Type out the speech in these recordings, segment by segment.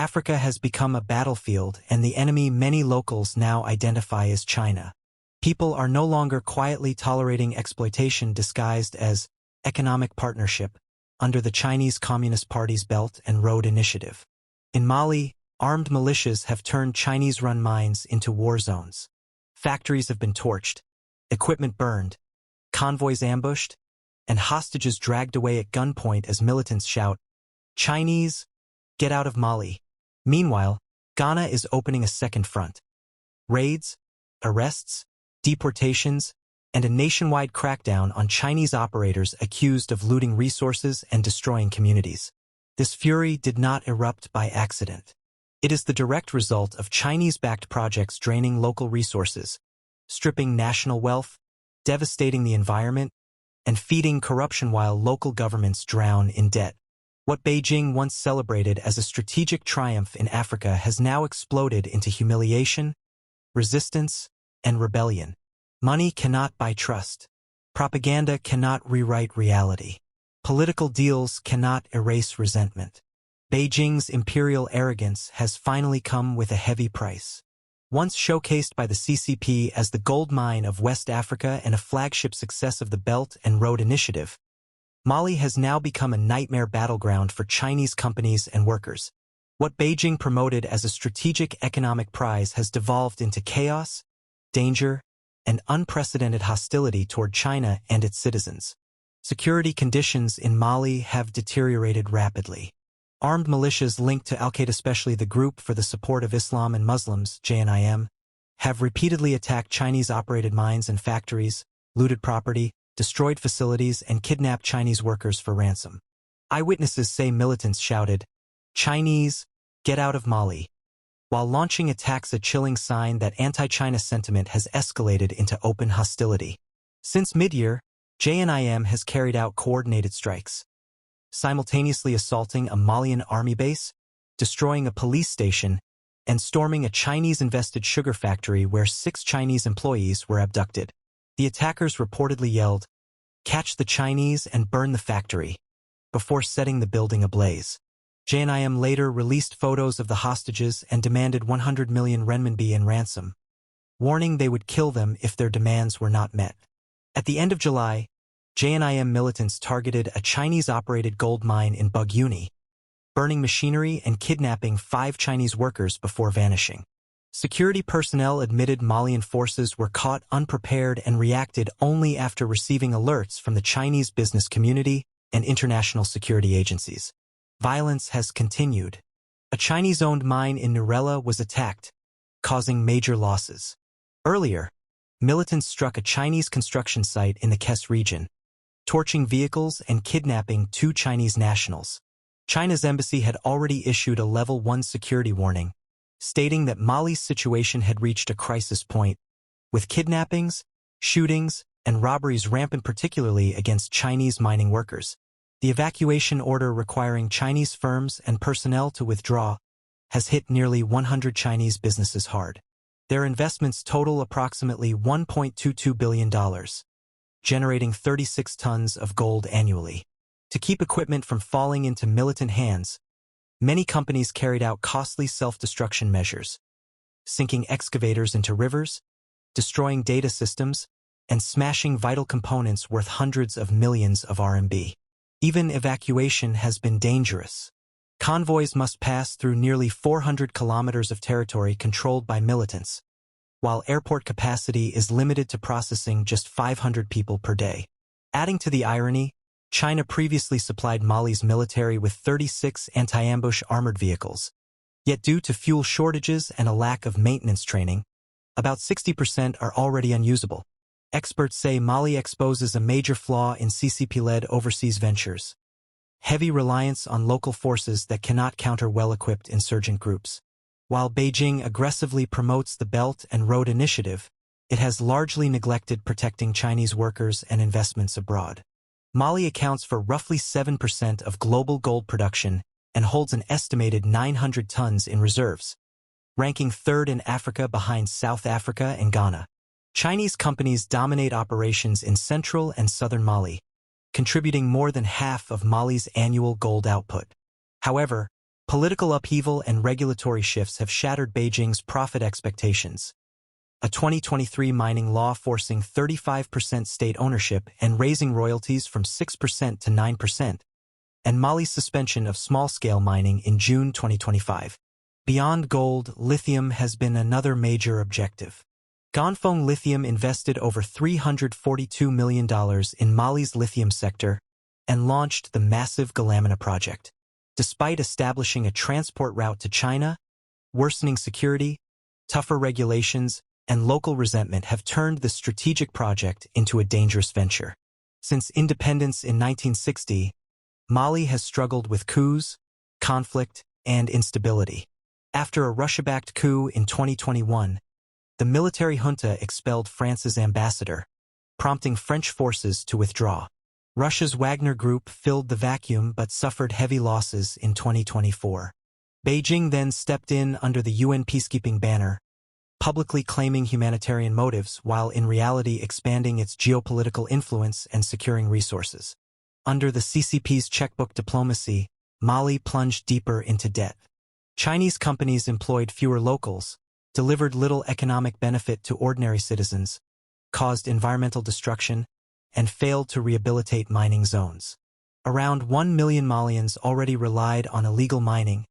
Africa has become a battlefield, and the enemy many locals now identify as China. People are no longer quietly tolerating exploitation disguised as economic partnership under the Chinese Communist Party's Belt and Road Initiative. In Mali, armed militias have turned Chinese-run mines into war zones. Factories have been torched, equipment burned, convoys ambushed, and hostages dragged away at gunpoint as militants shout, "Chinese, get out of Mali." Meanwhile, Ghana is opening a second front. Raids, arrests, deportations, and a nationwide crackdown on Chinese operators accused of looting resources and destroying communities. This fury did not erupt by accident. It is the direct result of Chinese-backed projects draining local resources, stripping national wealth, devastating the environment, and feeding corruption while local governments drown in debt. What Beijing once celebrated as a strategic triumph in Africa has now exploded into humiliation, resistance, and rebellion. Money cannot buy trust. Propaganda cannot rewrite reality. Political deals cannot erase resentment. Beijing's imperial arrogance has finally come with a heavy price. Once showcased by the CCP as the gold mine of West Africa and a flagship success of the Belt and Road Initiative, Mali has now become a nightmare battleground for Chinese companies and workers. What Beijing promoted as a strategic economic prize has devolved into chaos, danger, and unprecedented hostility toward China and its citizens. Security conditions in Mali have deteriorated rapidly. Armed militias linked to Al-Qaeda, especially the Group for the Support of Islam and Muslims, JNIM, have repeatedly attacked Chinese-operated mines and factories, looted property, destroyed facilities, and kidnapped Chinese workers for ransom. Eyewitnesses say militants shouted, "Chinese, get out of Mali," while launching attacks, a chilling sign that anti-China sentiment has escalated into open hostility. Since mid-year, JNIM has carried out coordinated strikes, simultaneously assaulting a Malian army base, destroying a police station, and storming a Chinese-invested sugar factory where 6 Chinese employees were abducted. The attackers reportedly yelled, "Catch the Chinese and burn the factory," before setting the building ablaze. JNIM later released photos of the hostages and demanded 100 million renminbi in ransom, warning they would kill them if their demands were not met. At the end of July, JNIM militants targeted a Chinese-operated gold mine in Buguni, burning machinery and kidnapping 5 Chinese workers before vanishing. Security personnel admitted Malian forces were caught unprepared and reacted only after receiving alerts from the Chinese business community and international security agencies. Violence has continued. A Chinese-owned mine in Nurella was attacked, causing major losses. Earlier, militants struck a Chinese construction site in the Kess region, torching vehicles and kidnapping 2 Chinese nationals. China's embassy had already issued a Level 1 security warning, stating that Mali's situation had reached a crisis point, with kidnappings, shootings, and robberies rampant, particularly against Chinese mining workers. The evacuation order requiring Chinese firms and personnel to withdraw has hit nearly 100 Chinese businesses hard. Their investments total approximately $1.22 billion, generating 36 tons of gold annually. To keep equipment from falling into militant hands, many companies carried out costly self-destruction measures, sinking excavators into rivers, destroying data systems, and smashing vital components worth hundreds of millions of RMB. Even evacuation has been dangerous. Convoys must pass through nearly 400 kilometers of territory controlled by militants, while airport capacity is limited to processing just 500 people per day. Adding to the irony, China previously supplied Mali's military with 36 anti-ambush armored vehicles. Yet due to fuel shortages and a lack of maintenance training, about 60% are already unusable. Experts say Mali exposes a major flaw in CCP-led overseas ventures: heavy reliance on local forces that cannot counter well-equipped insurgent groups. While Beijing aggressively promotes the Belt and Road Initiative, it has largely neglected protecting Chinese workers and investments abroad. Mali accounts for roughly 7% of global gold production and holds an estimated 900 tons in reserves, ranking 3rd in Africa behind South Africa and Ghana. Chinese companies dominate operations in central and southern Mali, contributing more than half of Mali's annual gold output. However, Political upheaval and regulatory shifts have shattered Beijing's profit expectations. A 2023 mining law forcing 35% state ownership and raising royalties from 6% to 9%, and Mali's suspension of small-scale mining in June 2025. Beyond gold, lithium has been another major objective. Ganfeng Lithium invested over $342 million in Mali's lithium sector and launched the massive Galamina project. Despite establishing a transport route to China, worsening security, tougher regulations, and local resentment have turned the strategic project into a dangerous venture. Since independence in 1960, Mali has struggled with coups, conflict, and instability. After a Russia-backed coup in 2021, the military junta expelled France's ambassador, prompting French forces to withdraw. Russia's Wagner Group filled the vacuum but suffered heavy losses in 2024. Beijing then stepped in under the UN peacekeeping banner, publicly claiming humanitarian motives while in reality expanding its geopolitical influence and securing resources. Under the CCP's checkbook diplomacy, Mali plunged deeper into debt. Chinese companies employed fewer locals, delivered little economic benefit to ordinary citizens, caused environmental destruction, and failed to rehabilitate mining zones. Around 1 million Malians already relied on illegal mining,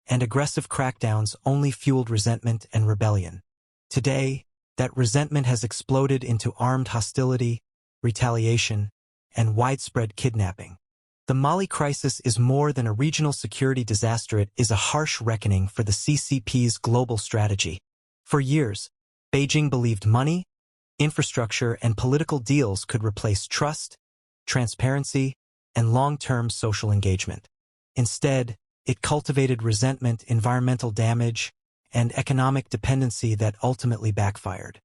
and aggressive crackdowns only fueled resentment and rebellion. Today, that resentment has exploded into armed hostility, retaliation, and widespread kidnapping. The Mali crisis is more than a regional security disaster. It is a harsh reckoning for the CCP's global strategy. For years, Beijing believed money, infrastructure, and political deals could replace trust, transparency, and long-term social engagement. Instead, it cultivated resentment, environmental damage, and economic dependency that ultimately backfired.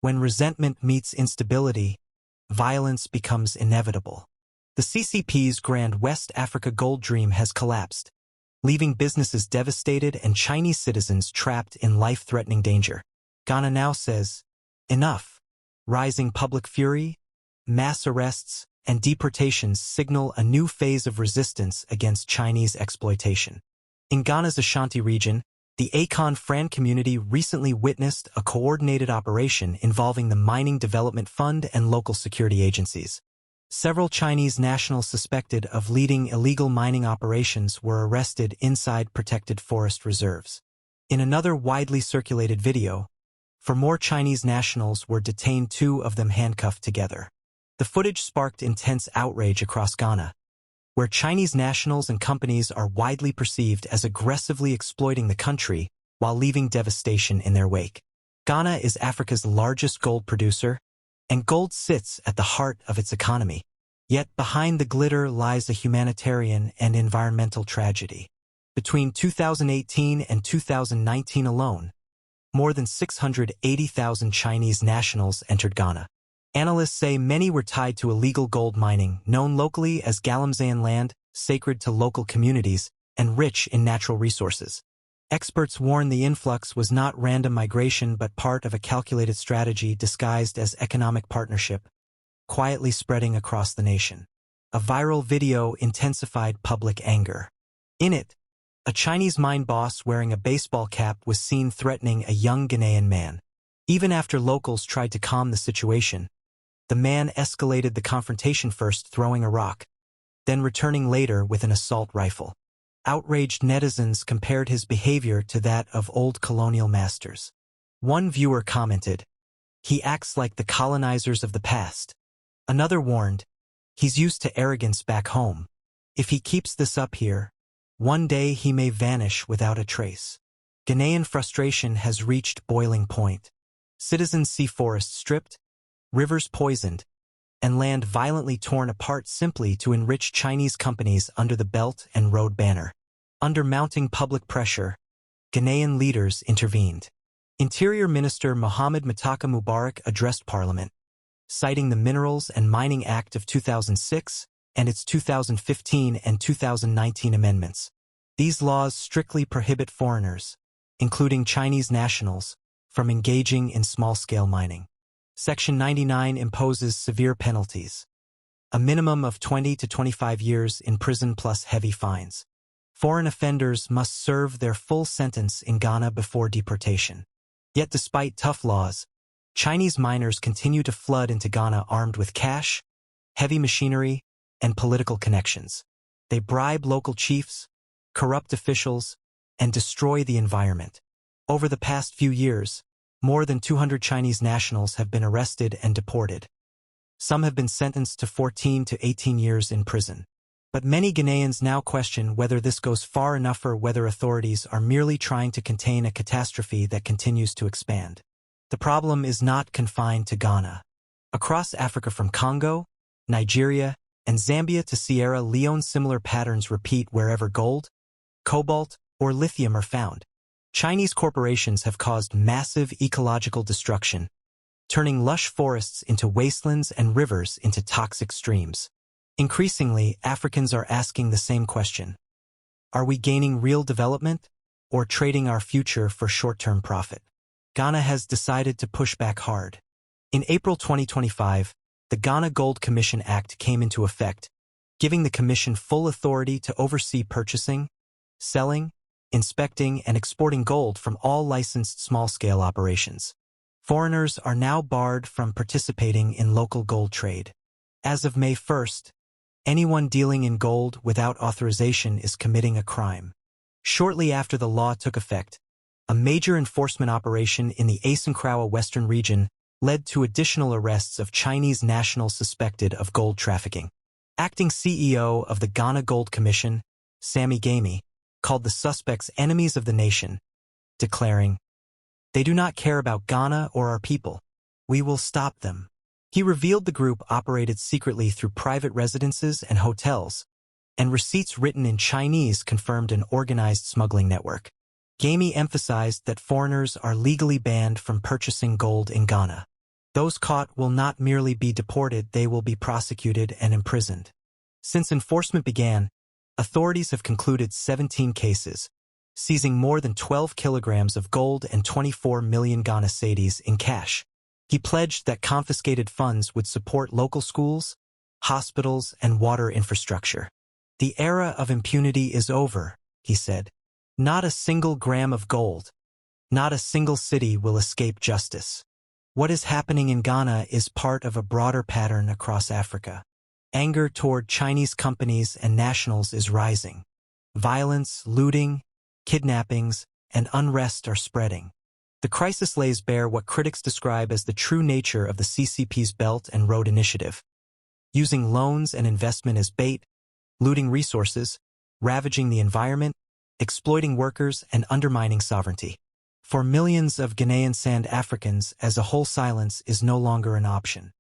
When resentment meets instability, violence becomes inevitable. The CCP's Grand West Africa gold dream has collapsed, leaving businesses devastated and Chinese citizens trapped in life-threatening danger. Ghana now says, enough. Rising public fury, mass arrests, and deportations signal a new phase of resistance against Chinese exploitation. In Ghana's Ashanti region, the Akon Fran community recently witnessed a coordinated operation involving the Mining Development Fund and local security agencies. Several Chinese nationals suspected of leading illegal mining operations were arrested inside protected forest reserves. In another widely circulated video, 4 more Chinese nationals were detained, 2 of them handcuffed together. The footage sparked intense outrage across Ghana, where Chinese nationals and companies are widely perceived as aggressively exploiting the country while leaving devastation in their wake. Ghana is Africa's largest gold producer, and gold sits at the heart of its economy. Yet behind the glitter lies a humanitarian and environmental tragedy. Between 2018 and 2019 alone, more than 680,000 Chinese nationals entered Ghana. Analysts say many were tied to illegal gold mining, known locally as Galamsey land, sacred to local communities, and rich in natural resources. Experts warn the influx was not random migration but part of a calculated strategy disguised as economic partnership, quietly spreading across the nation. A viral video intensified public anger. In it, a Chinese mine boss wearing a baseball cap was seen threatening a young Ghanaian man. Even after locals tried to calm the situation, the man escalated the confrontation, first throwing a rock, then returning later with an assault rifle. Outraged netizens compared his behavior to that of old colonial masters. One viewer commented, "He acts like the colonizers of the past." Another warned, "He's used to arrogance back home. If he keeps this up here, one day he may vanish without a trace." Ghanaian frustration has reached boiling point. Citizens see forests stripped, rivers poisoned, and land violently torn apart simply to enrich Chinese companies under the Belt and Road banner. Under mounting public pressure, Ghanaian leaders intervened. Interior Minister Mohamed Mataka Mubarak addressed Parliament, citing the Minerals and Mining Act of 2006 and its 2015 and 2019 amendments. These laws strictly prohibit foreigners, including Chinese nationals, from engaging in small-scale mining. Section 99 imposes severe penalties, a minimum of 20 to 25 years in prison plus heavy fines. Foreign offenders must serve their full sentence in Ghana before deportation. Yet despite tough laws, Chinese miners continue to flood into Ghana armed with cash, heavy machinery, and political connections. They bribe local chiefs, corrupt officials, and destroy the environment. Over the past few years, more than 200 Chinese nationals have been arrested and deported. Some have been sentenced to 14 to 18 years in prison. But many Ghanaians now question whether this goes far enough or whether authorities are merely trying to contain a catastrophe that continues to expand. The problem is not confined to Ghana. Across Africa from Congo, Nigeria, and Zambia to Sierra Leone, similar patterns repeat wherever gold, cobalt, or lithium are found. Chinese corporations have caused massive ecological destruction, turning lush forests into wastelands and rivers into toxic streams. Increasingly, Africans are asking the same question. Are we gaining real development or trading our future for short-term profit? Ghana has decided to push back hard. In April 2025, the Ghana Gold Commission Act came into effect, giving the commission full authority to oversee purchasing, selling, inspecting, and exporting gold from all licensed small-scale operations. Foreigners are now barred from participating in local gold trade. As of May 1st, anyone dealing in gold without authorization is committing a crime. Shortly after the law took effect, a major enforcement operation in the Asankrawa Western region led to additional arrests of Chinese nationals suspected of gold trafficking. Acting CEO of the Ghana Gold Commission, Sammy Gamey, called the suspects enemies of the nation, declaring, "They do not care about Ghana or our people. We will stop them." He revealed the group operated secretly through private residences and hotels, and receipts written in Chinese confirmed an organized smuggling network. Gamey emphasized that foreigners are legally banned from purchasing gold in Ghana. Those caught will not merely be deported, they will be prosecuted and imprisoned. Since enforcement began, authorities have concluded 17 cases, seizing more than 12 kilograms of gold and 24 million Ghana cedis in cash. He pledged that confiscated funds would support local schools, hospitals, and water infrastructure. "The era of impunity is over," he said. "Not a single gram of gold, not a single city will escape justice." What is happening in Ghana is part of a broader pattern across Africa. Anger toward Chinese companies and nationals is rising. Violence, looting, kidnappings, and unrest are spreading. The crisis lays bare what critics describe as the true nature of the CCP's Belt and Road Initiative. Using loans and investment as bait, looting resources, ravaging the environment, exploiting workers, and undermining sovereignty. For millions of Ghanaian Sand Africans, as a whole, silence is no longer an option.